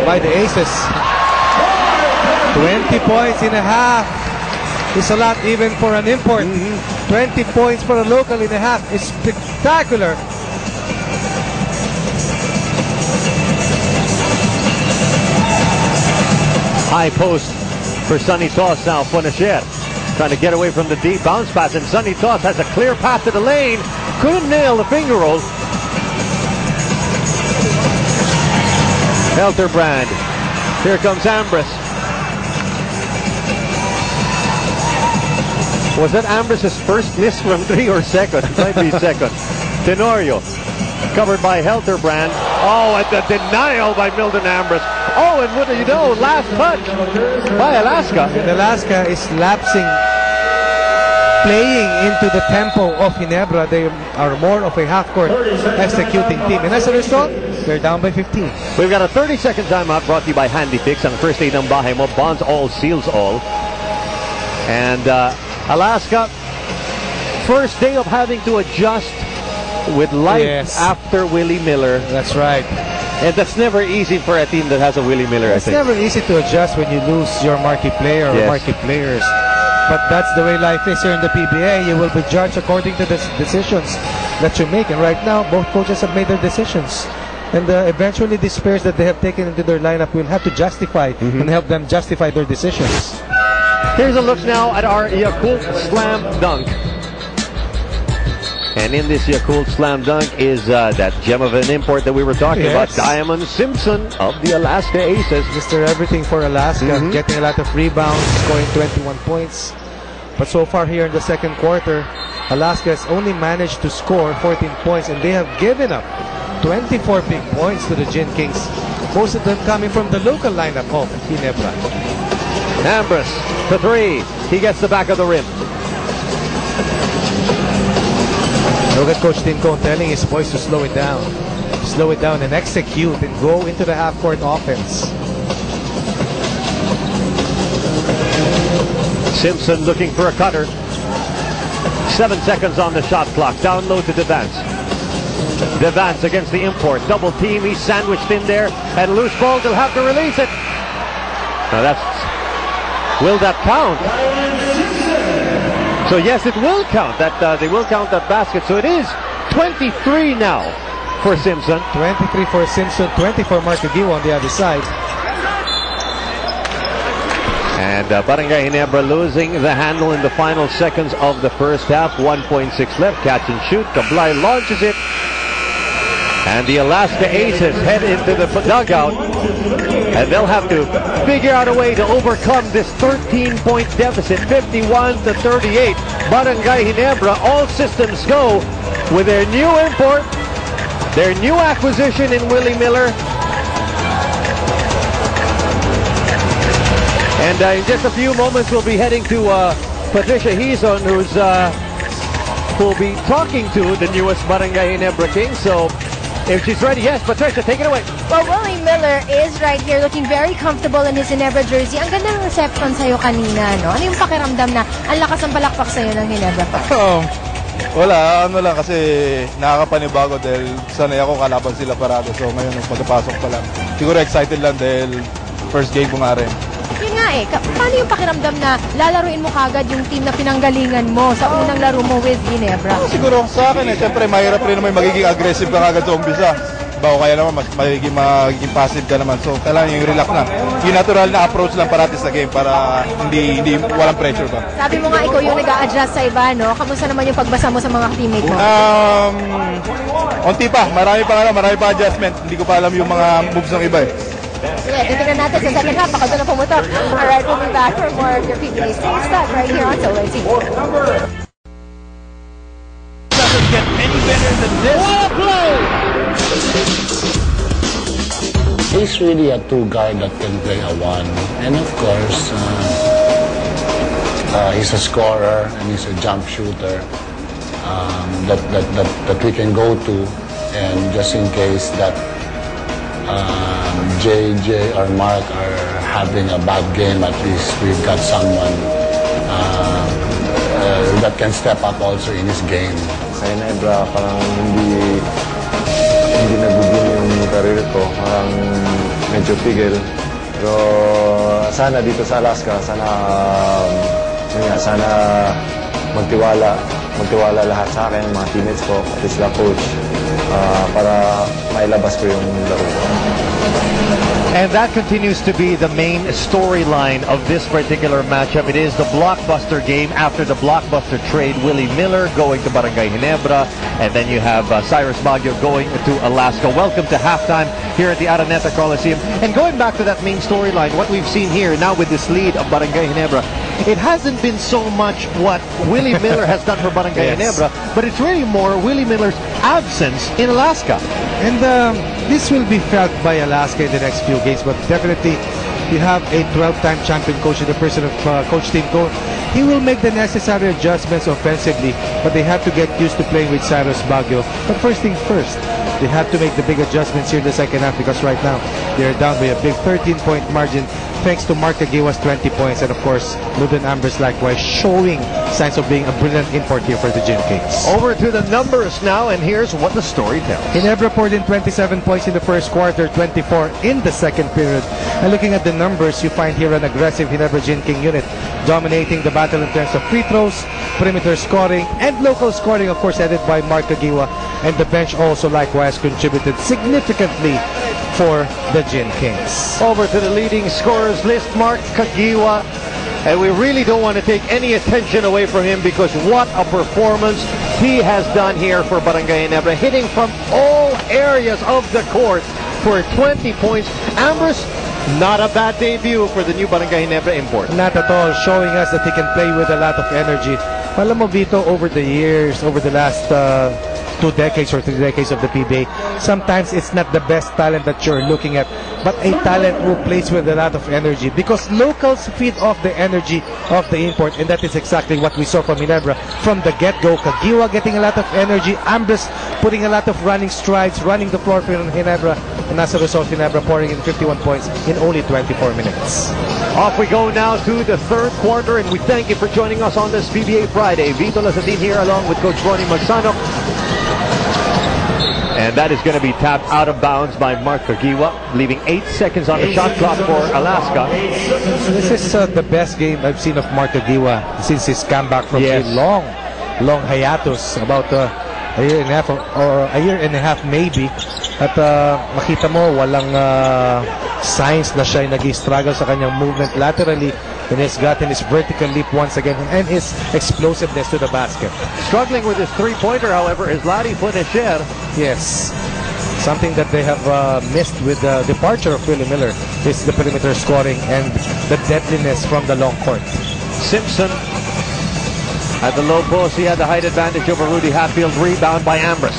by the Aces. 20 points in a half is a lot even for an import. 20 points for a local in a half is spectacular. High post for Sonny Toss now. Fonacher trying to get away from the deep bounce pass, and Sonny Toss has a clear path to the lane. Couldn't nail the finger roll. Helterbrand. Here comes Ambrose. Was that Ambrose's first miss from 3 or second? It might be second. Tenorio covered by Helterbrand. Oh, and the denial by Milton Ambrose. Oh, and what do you know? Last touch by Alaska. And Alaska is lapsing, playing into the tempo of Ginebra. They are more of a half-court executing team. And as a result, they're down by 15. We've got a 30-second timeout brought to you by Handy Fix. Ang first aid ng bahay mo. Bonds all, seals all. And Alaska, first day of having to adjust with life after Willie Miller. That's right. And that's never easy for a team that has a Willie Miller, It's never easy to adjust when you lose your marquee player or marquee players. But that's the way life is here in the PBA. You will be judged according to the decisions that you make. And right now, both coaches have made their decisions. And eventually, these players that they have taken into their lineup will have to justify and help them justify their decisions. Here's a look now at our Yakult Slam Dunk. And in this Yakult Slam Dunk is that gem of an import that we were talking about, Diamond Simpson of the Alaska Aces. Mr. Everything for Alaska, getting a lot of rebounds, scoring 21 points. But so far here in the second quarter, Alaska has only managed to score 14 points, and they have given up 24 big points to the Gin Kings. Most of them coming from the local lineup of Ginebra. Ambrose to 3. He gets the back of the rim. Look at Coach Tinko telling his boys to slow it down. Slow it down and execute and go into the half-court offense. Simpson looking for a cutter. 7 seconds on the shot clock. Down low to Devance. Devance against the import. Double team. He's sandwiched in there. And loose ball. They'll have to release it. Now that's... Will that count? So yes, it will count. They will count that basket. So it is 23 now for Simpson. 23 for Simpson, 20 for Marcaguio on the other side. And Barangay Ginebra losing the handle in the final seconds of the first half. 1.6 left. Catch and shoot. Kablai launches it. And the Alaska Aces head into the dugout. And they'll have to figure out a way to overcome this 13-point deficit, 51-38. Barangay Ginebra, all systems go with their new import, their new acquisition in Willie Miller. And in just a few moments, we'll be heading to Patricia Hizon, who'll be talking to the newest Barangay Ginebra King. So if she's ready, yes, Patricia, take it away. Well, Willie Miller is right here looking very comfortable in his Ginebra jersey. Ang ganda ng reception sa'yo kanina, no? Ano yung pakiramdam na ang lakas ng palakpak sa'yo ng Ginebra pa? Wala, ano lang kasi nakakapanibago dahil sanay ako kalaban sila parado. So ngayon, pagkapasok pa lang. Siguro excited lang dahil first game ko nga rin. Yun nga eh, paano yung pakiramdam na lalaruin mo kagad yung team na pinanggalingan mo sa unang laro mo with Ginebra? Siguro sa akin siyempre mahirap rin naman magiging aggressive ka kagad sa umpisa. Bago kaya naman mas magiging passive ka naman. So kailangan yung relax na. Yung natural na approach lang parati sa game para hindi walang pressure ba. Sabi mo nga ikaw yung nag-a-adjust sa iba, no? Kamusta naman yung pagbasa mo sa mga teammate mo? Onti pa. Marami pa adjustment. Hindi ko pa alam yung mga moves ng iba eh. Yeah, titignan natin sa second half. Baka doon na pumutok. Alright, we'll be back for more of your PBA Stay Stuck right here on Solo TV. Doesn't get any better than this. What a play! He's really a two guard that can play a one, and of course, he's a scorer and he's a jump shooter that we can go to, and just in case that JJ or Mark are having a bad game, at least we've got someone that can step up also in his game. Sa Ginebra, parang hindi naguging yung career ko. Parang medyo pigil. Pero sana dito sa Alaska, sana magtiwala lahat sa akin, mga teammates ko, at sila coach, para mailabas ko yung laro ko. And that continues to be the main storyline of this particular matchup. It is the blockbuster game after the blockbuster trade. Willie Miller going to Barangay Ginebra, and then you have Cyrus Baguio going to Alaska. Welcome to halftime here at the Araneta Coliseum. And going back to that main storyline, what we've seen here now with this lead of Barangay Ginebra, it hasn't been so much what Willie Miller has done for Barangay Ginebra, but it's really more Willie Miller's absence in Alaska. And this will be felt by Alaska in the next few games, but definitely you have a 12-time champion coach in the person of Coach Tim Cone. He will make the necessary adjustments offensively, but they have to get used to playing with Cyrus Baguio. But first things first, they have to make the big adjustments here in the second half, because right now they're down by a big 13-point margin thanks to Mark Aguiwa's 20 points, and of course Luden Ambers likewise showing signs of being a brilliant import here for the Gin Kings. Over to the numbers now, and here's what the story tells. Ginebra poured in 27 points in the first quarter, 24 in the second period. And looking at the numbers, you find here an aggressive Ginebra Gin King unit dominating the battle in terms of free throws, perimeter scoring, and local scoring, of course, headed by Mark Aguiwa. And the bench also likewise contributed significantly for the Gin Kings. Over to the leading scorers list, Mark Aguiwa. And we really don't want to take any attention away from him, because what a performance he has done here for Barangay Ginebra, hitting from all areas of the court for 20 points. Ambers, not a bad debut for the new Barangay Ginebra import. Not at all, showing us that he can play with a lot of energy. Alam mo, Vito, over the years, over the last 2 decades or 3 decades of the PBA, sometimes it's not the best talent that you're looking at, but a talent who plays with a lot of energy, because locals feed off the energy of the import, and that is exactly what we saw from Ginebra from the get-go. Aguiwa getting a lot of energy, Ambers putting a lot of running strides, running the floor for Ginebra, and as a result, Ginebra pouring in 51 points in only 24 minutes. Off we go now to the third quarter, and we thank you for joining us on this PBA Friday. Vito Lazatin here along with Coach Ronnie Magsanok. And that is going to be tapped out of bounds by Mark Aguiwa, leaving 8 seconds on the shot clock for Alaska. This is the best game I've seen of Mark Aguiwa since his comeback from a long hiatus, about a year and a half or a year and a half maybe. At makita mo, walang signs na siya nag-struggle sa kanyang movement laterally, and he's gotten his vertical leap once again and his explosiveness to the basket. Struggling with his three-pointer, however, is Larry Funesher. Yes, something that they have missed with the departure of Willie Miller is the perimeter scoring and the deadliness from the long court. Simpson at the low post, he had the height advantage over Rudy Hatfield. Rebound by Ambers.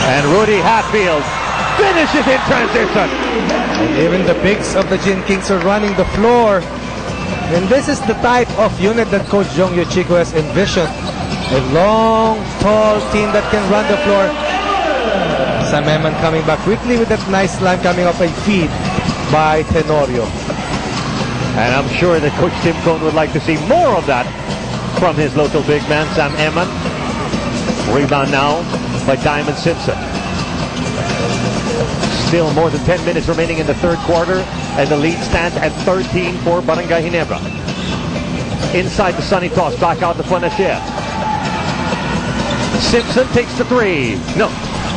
And Rudy Hatfield finishes in transition. And even the bigs of the Gin Kings are running the floor. And this is the type of unit that Coach Jong Yoshiko has envisioned. A long, tall team that can run the floor. Sam Eman coming back quickly with that nice slam coming off a feed by Tenorio. And I'm sure that Coach Tim Cone would like to see more of that from his local big man, Sam Eman. Rebound now by Diamond Simpson. Still more than 10 minutes remaining in the third quarter, and the lead stands at 13 for Barangay Ginebra. Inside the sunny toss, back out to Funesher. Simpson takes the three. No.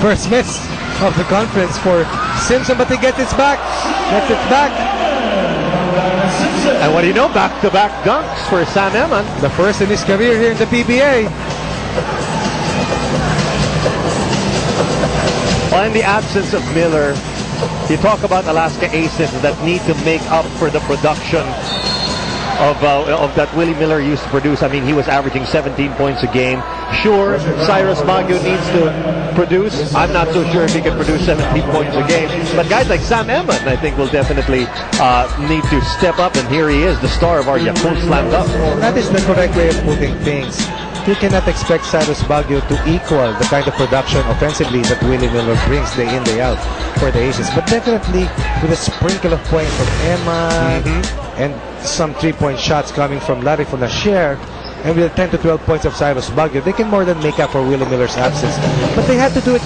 First miss of the conference for Simpson, but he gets it back. Gets it back. And what do you know? Back-to-back dunks for Sam Eman. The first in his career here in the PBA. In the absence of Miller, you talk about Alaska aces that need to make up for the production of that Willie Miller used to produce. I mean, he was averaging 17 points a game. Sure, Cyrus Baguio needs to produce. I'm not so sure if he can produce 17 points a game. But guys like Sam Eman, I think, will definitely need to step up. And here he is, the star of our Yakult Slam Dunk. That is the correct way of putting things. You cannot expect Cyrus Baguio to equal the kind of production offensively that Willie Miller brings day in, day out for the Aces. But definitely with a sprinkle of points from Emma and some 3-point shots coming from Larry Funesher, and with 10 to 12 points of Cyrus Baguio, they can more than make up for Willie Miller's absence. But they had to do it